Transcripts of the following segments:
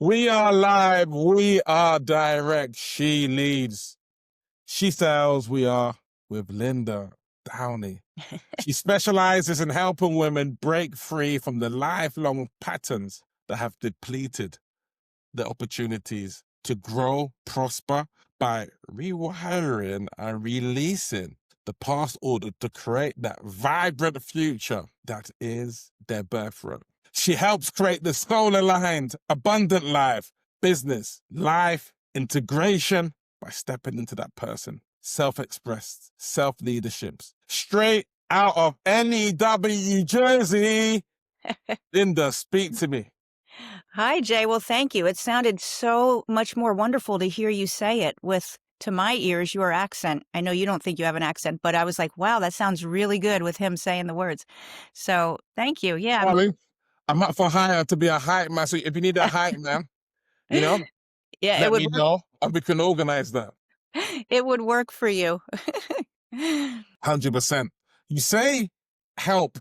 We are live. We are direct. She leads. She sells. We are with Linda Downey. She specializes in helping women break free from the lifelong patterns that have depleted the opportunities to grow, prosper by rewiring and releasing the past order to create that vibrant future that is their birthright. She helps create the soul-aligned, abundant life, business, life, integration by stepping into that person. Self-expressed, self-leadership. Straight out of NEW Jersey. Linda, speak to me. Hi, Jay. Well, thank you. It sounded so much more wonderful to hear you say it with, to my ears, your accent. I know you don't think you have an accent, but I was like, wow, that sounds really good with him saying the words. So thank you. Yeah. Darling, I'm up for hire to be a hype man. So if you need a hype man, Yeah, it let would me work. know and we can organize that. It would work for you. 100%. You say help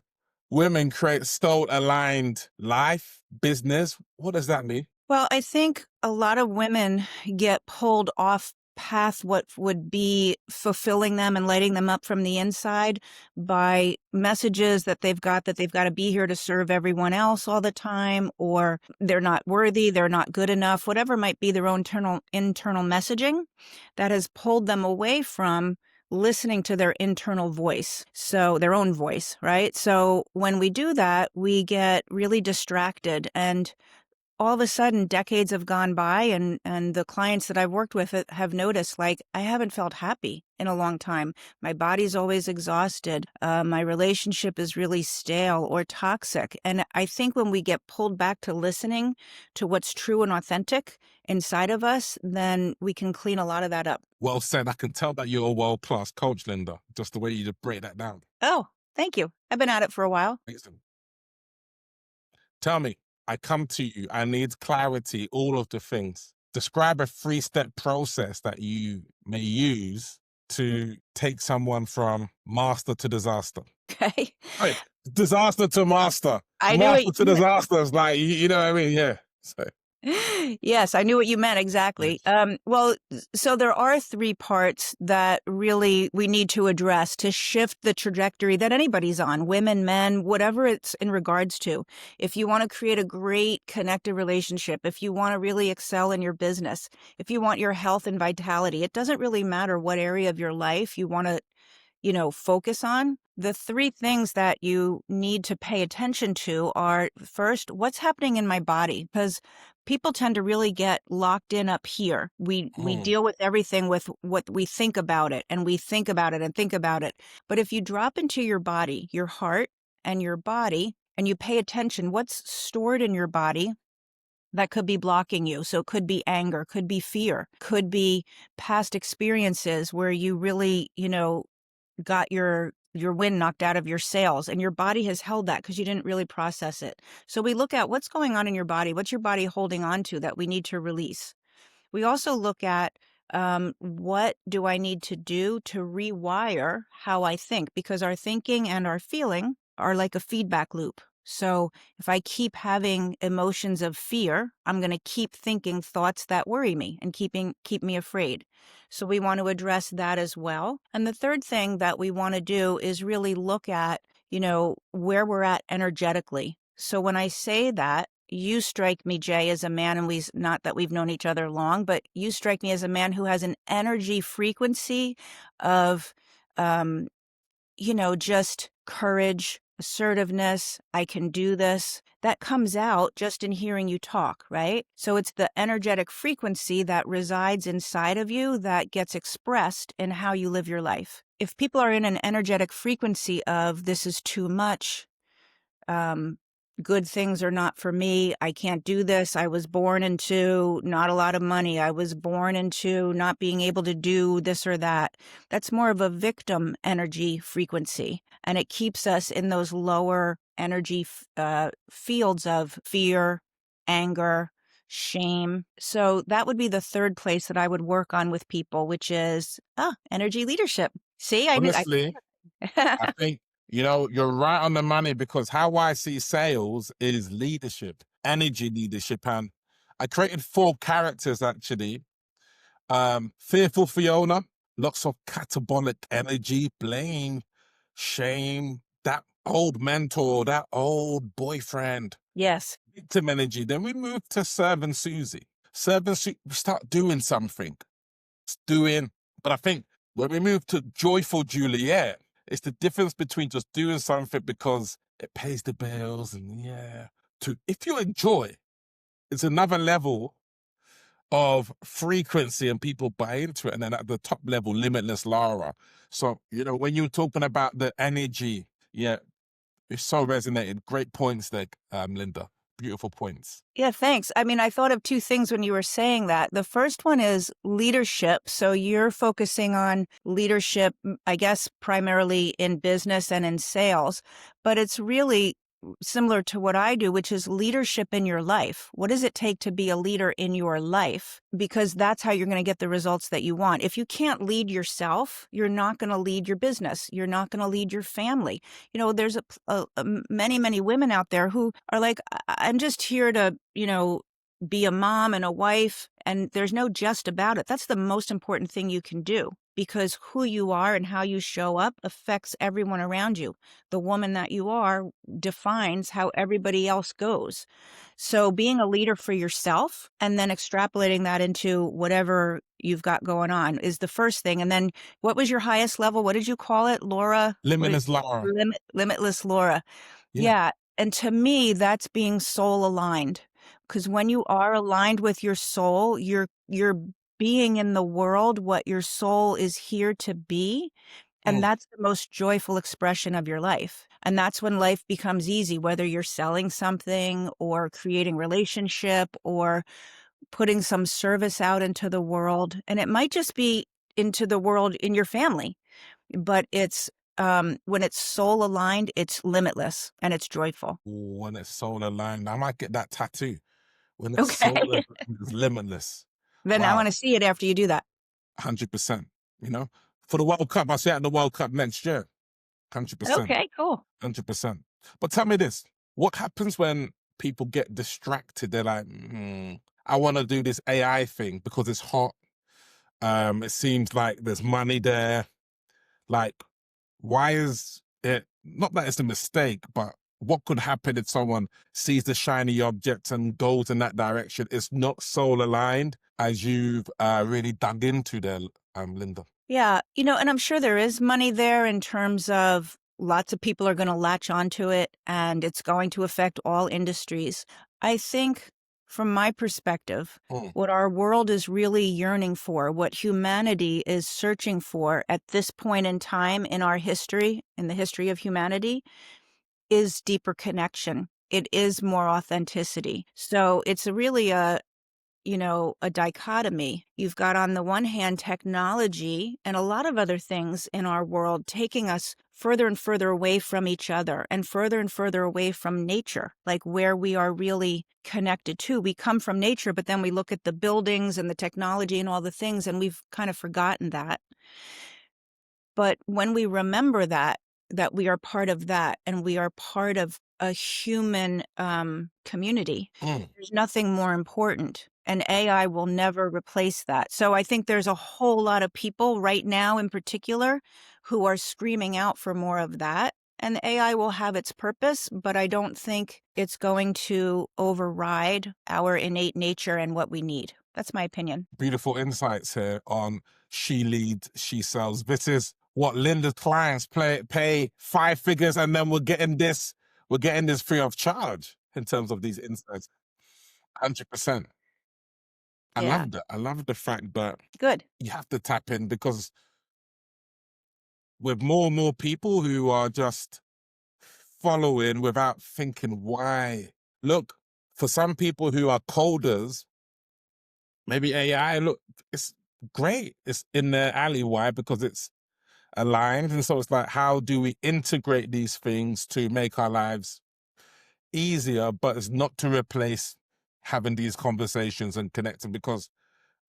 women create soul-aligned life, business. What does that mean? Well, I think a lot of women get pulled off path what would be fulfilling them and lighting them up from the inside by messages that they've got to be here to serve everyone else all the time, or they're not worthy, they're not good enough, whatever might be their own internal messaging that has pulled them away from listening to their internal voice. So their own voice, right? So when we do that, we get really distracted, and all of a sudden decades have gone by, and the clients that I've worked with have noticed, like, I haven't felt happy in a long time. My body's always exhausted. My relationship is really stale or toxic. And I think when we get pulled back to listening to what's true and authentic inside of us, then we can clean a lot of that up. Well said. I can tell that you're a world-class coach, Linda, just the way you just break that down. Oh, thank you. I've been at it for a while. Amazing. Tell me, I come to you, I need clarity, all of the things. Describe a 3-step process that you may use to take someone from master to disaster. Okay. Right. Disaster to master. I knew Master it. to disaster is like, you know what I mean? Yeah. So. Yes, I knew what you meant exactly. Well, so there are 3 parts that really we need to address to shift the trajectory that anybody's on, women, men, whatever it's in regards to. If you want to create a great connected relationship, if you want to really excel in your business, if you want your health and vitality, it doesn't really matter what area of your life you want to focus on. The 3 things that you need to pay attention to are, first, what's happening in my body? Because people tend to really get locked in up here. We deal with everything with what we think about it, and we think about it and think about it. But if you drop into your body, your heart and your body, and you pay attention, what's stored in your body that could be blocking you? So it could be anger, could be fear, could be past experiences where you really, got your wind knocked out of your sails, and your body has held that because you didn't really process it. So we look at what's going on in your body. What's your body holding on to that we need to release? We also look at what do I need to do to rewire how I think, because our thinking and our feeling are like a feedback loop. So if I keep having emotions of fear, I'm going to keep thinking thoughts that worry me and keep me afraid. So we want to address that as well. And the third thing that we want to do is really look at, where we're at energetically. So when I say that, you strike me, Jay, as a man, and not that we've known each other long, but you strike me as a man who has an energy frequency of, just courage, assertiveness. I can do this. That comes out just in hearing you talk, right? So it's the energetic frequency that resides inside of you that gets expressed in how you live your life. If people are in an energetic frequency of, this is too much, good things are not for me, I can't do this, I was born into not a lot of money, I was born into not being able to do this or that, that's more of a victim energy frequency. And it keeps us in those lower energy fields of fear, anger, shame. So that would be the third place that I would work on with people, which is energy leadership. See, Honestly, I think, you're right on the money, because how I see sales is leadership, energy leadership. And I created 4 characters actually. Fearful Fiona, lots of catabolic energy, blame, shame, that old mentor, that old boyfriend, Yes. victim energy. Then we move to Servant Susie. Servant Susie, we start doing something. But I think when we move to Joyful Juliet, it's the difference between just doing something because it pays the bills and to if you enjoy, it's another level of frequency and people buy into it. And then at the top level, limitless Lara. So, when you're talking about the energy, it so resonated. Great points there, Linda. Beautiful points. Yeah, thanks. I mean, I thought of 2 things when you were saying that. The first one is leadership. So you're focusing on leadership, I guess, primarily in business and in sales, but it's really similar to what I do, which is leadership in your life. What does it take to be a leader in your life? Because that's how you're going to get the results that you want. If you can't lead yourself, you're not going to lead your business. You're not going to lead your family. There's many, many women out there who are like, I'm just here to, be a mom and a wife, and there's no just about it. That's the most important thing you can do, because who you are and how you show up affects everyone around you. The woman that you are defines how everybody else goes. So being a leader for yourself and then extrapolating that into whatever you've got going on is the first thing. And then what was your highest level? What did you call it, Laura? Limitless Lara. Limitless Laura. Yeah. Yeah. And to me, that's being soul aligned. Because when you are aligned with your soul, you're being in the world what your soul is here to be. And that's the most joyful expression of your life. And that's when life becomes easy, whether you're selling something or creating relationship or putting some service out into the world. And it might just be into the world in your family, but it's when it's soul aligned, it's limitless and it's joyful. When it's soul aligned, I might get that tattoo. When it's soul Okay. aligned, it's limitless. Then I Wow. want to see it after you do that. 100%. For the World Cup, I'll see it at the World Cup next year. 100%. Okay, cool. 100%. But tell me this, what happens when people get distracted? They're like, I want to do this AI thing because it's hot. It seems like there's money there. Like, why is it, not that it's a mistake, but what could happen if someone sees the shiny object and goes in that direction? It's not soul aligned, as you've really dug into there, Linda. Yeah, and I'm sure there is money there in terms of lots of people are going to latch onto it and it's going to affect all industries. I think from my perspective, what our world is really yearning for, what humanity is searching for at this point in time in our history, in the history of humanity, is deeper connection. It is more authenticity. So it's really a dichotomy. You've got on the one hand technology and a lot of other things in our world taking us further and further away from each other and further away from nature, like where we are really connected to. We come from nature, but then we look at the buildings and the technology and all the things, and we've kind of forgotten that. But when we remember that we are part of that and we are part of a human community, there's nothing more important. And AI will never replace that. So I think there's a whole lot of people right now in particular who are screaming out for more of that. And AI will have its purpose, but I don't think it's going to override our innate nature and what we need. That's my opinion. Beautiful insights here on She Leads, She Sells. This is what Linda's clients pay 5 figures, and then we're getting this free of charge in terms of these insights. 100%. I Yeah. love that. I love the fact that Good. you have to tap in, because with more and more people who are just following without thinking why. Look, for some people who are coders, maybe AI, look, it's great. It's in their alley. Why? Because it's aligned. And so it's like, how do we integrate these things to make our lives easier, but it's not to replace having these conversations and connecting? Because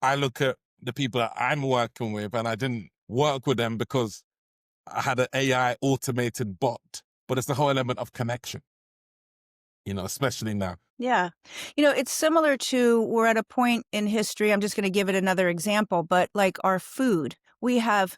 I look at the people that I'm working with, and I didn't work with them because I had an AI automated bot, but it's the whole element of connection. especially now. Yeah. It's similar to we're at a point in history. I'm just going to give it another example, but like our food, we have,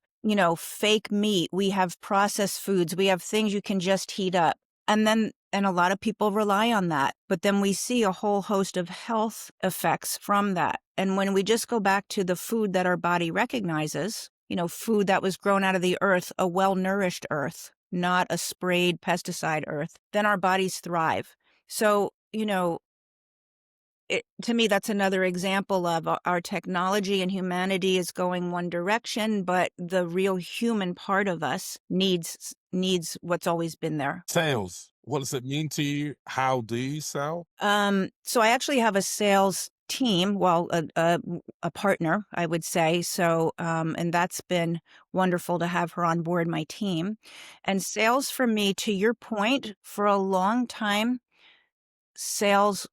fake meat, we have processed foods, we have things you can just heat up. And a lot of people rely on that. But then we see a whole host of health effects from that. And when we just go back to the food that our body recognizes, food that was grown out of the earth, a well-nourished earth, not a sprayed pesticide earth, then our bodies thrive. So, to me, that's another example of our technology and humanity is going one direction, but the real human part of us needs what's always been there. Sales. What does it mean to you? How do you sell? So I actually have a sales team, well, a partner, I would say. So, and that's been wonderful to have her on board my team. And sales for me, to your point, for a long time, sales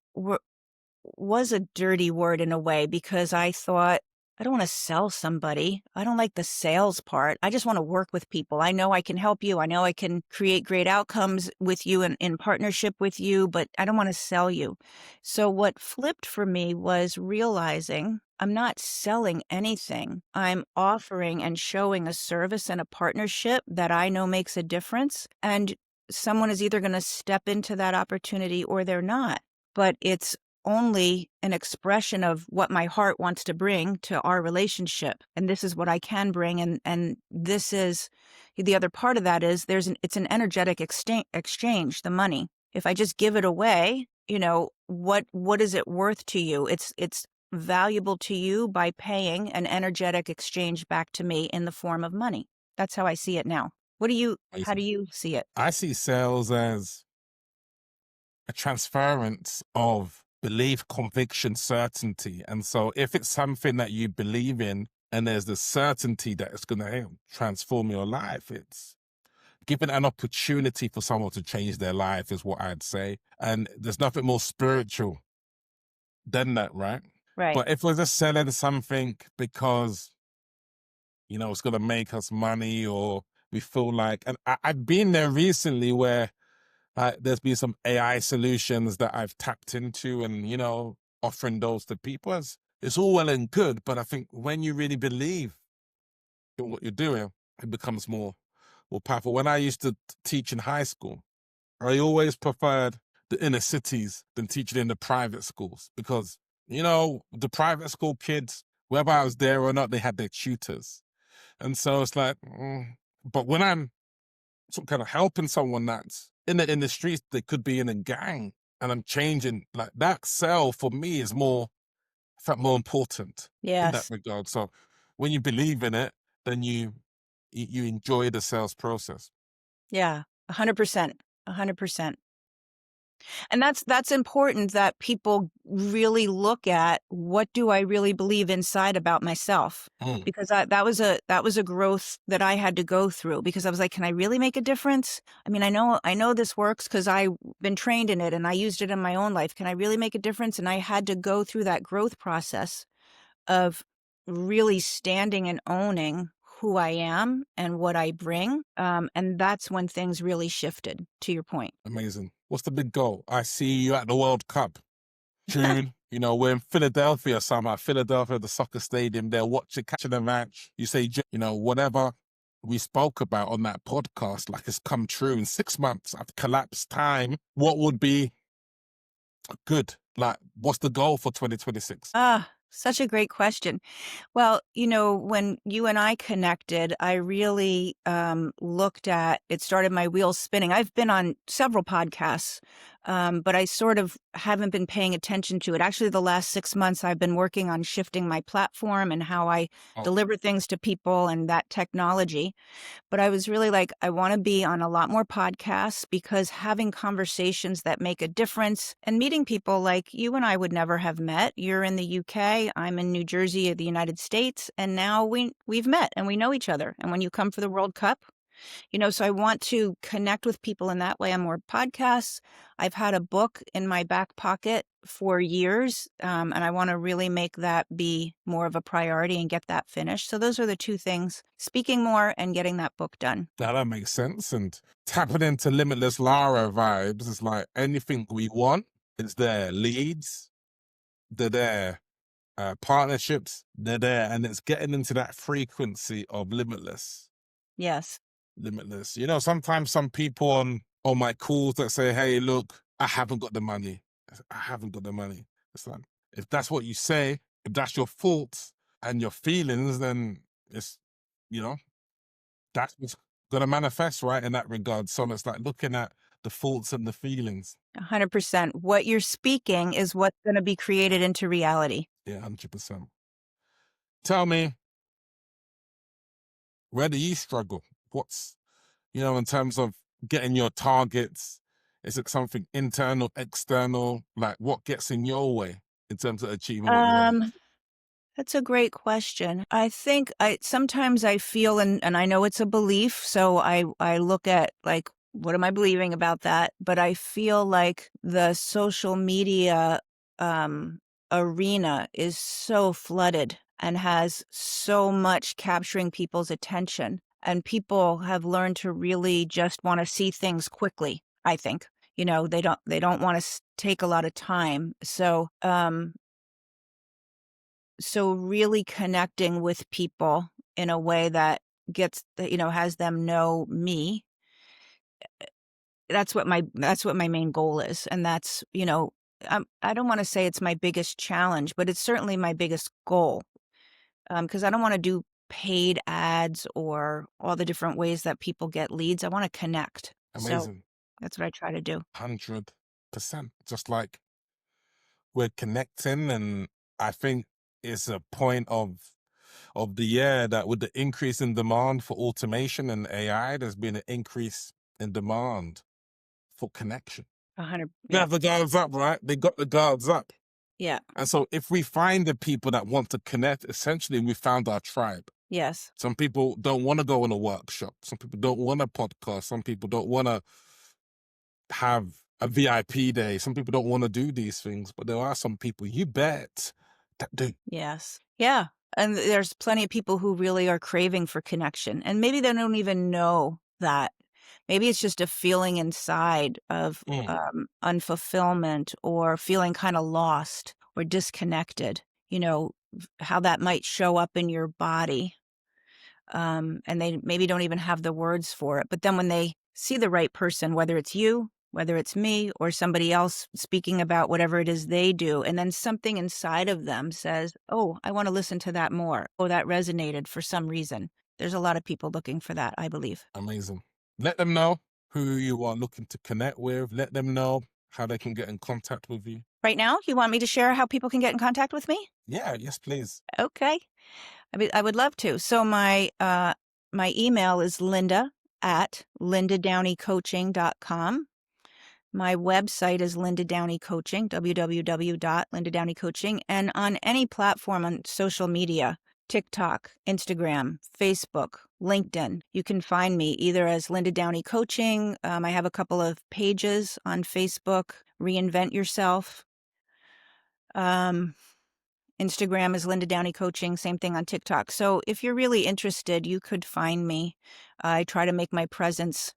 was a dirty word in a way because I thought, I don't want to sell somebody. I don't like the sales part. I just want to work with people. I know I can help you. I know I can create great outcomes with you and in partnership with you, but I don't want to sell you. So what flipped for me was realizing I'm not selling anything. I'm offering and showing a service and a partnership that I know makes a difference. And someone is either going to step into that opportunity or they're not. But it's only an expression of what my heart wants to bring to our relationship. And this is what I can bring. And this is the other part of that is it's an energetic exchange, the money. If I just give it away, what is it worth to you? It's valuable to you by paying an energetic exchange back to me in the form of money. That's how I see it now. How do you see it? I see sales as a transference of belief, conviction, certainty. And so if it's something that you believe in and there's the certainty that it's going to transform your life, it's giving an opportunity for someone to change their life is what I'd say. And there's nothing more spiritual than that, right? Right. But if we're just selling something because, it's going to make us money or we feel like, and I've been there recently where there's been some AI solutions that I've tapped into and, offering those to people. It's all well and good, but I think when you really believe in what you're doing, it becomes more powerful. When I used to teach in high school, I always preferred the inner cities than teaching in the private schools because, the private school kids, whether I was there or not, they had their tutors. And so it's like, but when I'm some kind of helping someone that's in the streets, they could be in a gang, and I'm changing, like that sell for me is more important in that Yes. regard. So when you believe in it, then you enjoy the sales process. Yeah. 100%. 100%. And that's important that people really look at what do I really believe inside about myself? Because that was a growth that I had to go through because I was like, can I really make a difference? I mean, I know this works because I've been trained in it and I used it in my own life. Can I really make a difference? And I had to go through that growth process of really standing and owning who I am and what I bring. And that's when things really shifted, to your point. Amazing. What's the big goal? I see you at the World Cup. June, we're in Philadelphia somehow. Philadelphia, the soccer stadium there, catching the match. You say, whatever we spoke about on that podcast, like it's come true in 6 months. I've collapsed time. What would be good? Like, what's the goal for 2026? Such a great question. Well, when you and I connected, I really looked at, it started my wheels spinning. I've been on several podcasts, but I sort of haven't been paying attention to it. Actually, the last 6 months, I've been working on shifting my platform and how I deliver things to people and that technology. But I was really like, I want to be on a lot more podcasts because having conversations that make a difference and meeting people like you and I would never have met. You're in the UK, I'm in New Jersey, the United States, and now we've met and we know each other. And when you come for the World Cup, So I want to connect with people in that way on more podcasts. I've had a book in my back pocket for years, and I want to really make that be more of a priority and get that finished. So those are the two things, speaking more and getting that book done. Now that makes sense. And tapping into Limitless Lara vibes is like anything we want is there. Leads, they're there. Partnerships, they're there. And it's getting into that frequency of limitless. Yes. Limitless. Sometimes some people on my calls that say, hey, look, I haven't got the money. I haven't got the money. It's like, if that's what you say, if that's your thoughts and your feelings, then it's, that's what's going to manifest, right, in that regard. So it's like looking at the thoughts and the feelings. 100%. What you're speaking is what's going to be created into reality. Yeah, 100%. Tell me, where do you struggle? What's, in terms of getting your targets? Is it something internal, external? Like, what gets in your way in terms of achieving what you want? That's a great question. I think sometimes I feel, and I know it's a belief, so I look at like, what am I believing about that? But I feel like the social media arena is so flooded and has so much capturing people's attention. And people have learned to really just want to see things quickly, I think. They don't want to take a lot of time. So really connecting with people in a way that has them know me. That's what my main goal is. And that's, I don't want to say it's my biggest challenge, but it's certainly my biggest goal. Because I don't want to do paid ads or all the different ways that people get leads. I want to connect. Amazing. So that's what I try to do. 100%. Just like we're connecting, and I think it's a point of the year that with the increase in demand for automation and AI, there's been an increase in demand for connection. 100. They have the guards up, right? They got the guards up. Yeah. And so if we find the people that want to connect, essentially we found our tribe. Yes. Some people don't want to go on a workshop. Some people don't want a podcast. Some people don't want to have a VIP day. Some people don't want to do these things, but there are some people, you bet, that do. Yes. Yeah. And there's plenty of people who really are craving for connection. And maybe they don't even know that. Maybe it's just a feeling inside of unfulfillment or feeling kind of lost or disconnected, how that might show up in your body. And they maybe don't even have the words for it. But then when they see the right person, whether it's you, whether it's me or somebody else speaking about whatever it is they do, and then something inside of them says, oh, I want to listen to that more. Oh, that resonated for some reason. There's a lot of people looking for that, I believe. Amazing. Let them know who you are looking to connect with. Let them know how they can get in contact with you. Right now, you want me to share how people can get in contact with me? Yeah, yes, please. Okay. I would love to. So my email is linda@lindadowneycoaching.com. My website is Linda Downey Coaching, www.lindadowneycoaching. And on any platform on social media, TikTok, Instagram, Facebook, LinkedIn, you can find me either as Linda Downey Coaching. I have a couple of pages on Facebook, Reinvent Yourself. Instagram is Linda Downey Coaching, same thing on TikTok. So if you're really interested, you could find me. I try to make my presence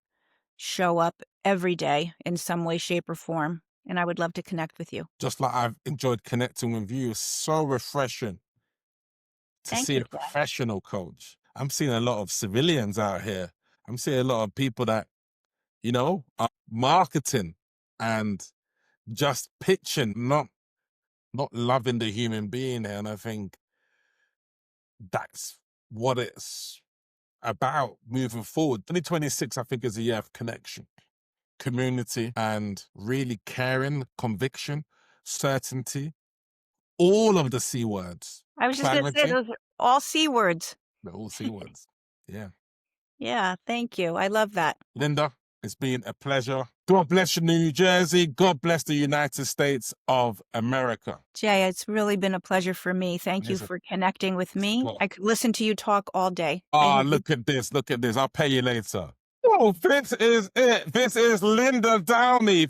show up every day in some way, shape, or form. And I would love to connect with you. Just like I've enjoyed connecting with you. It's so refreshing to see a professional coach. I'm seeing a lot of civilians out here. I'm seeing a lot of people that, are marketing and just pitching, not loving the human being. And I think that's what it's about moving forward. 2026, I think, is a year of connection, community, and really caring, conviction, certainty, all of the C words. I was just going to say, those are all C words. They're all C words. Yeah. Yeah, thank you. I love that. Linda, it's been a pleasure. God bless you, New Jersey. God bless the United States of America. Jay, it's really been a pleasure for me. Thank you for connecting with me. I could listen to you talk all day. Look at this. Look at this. I'll pay you later. Oh, this is it. This is Linda Downey.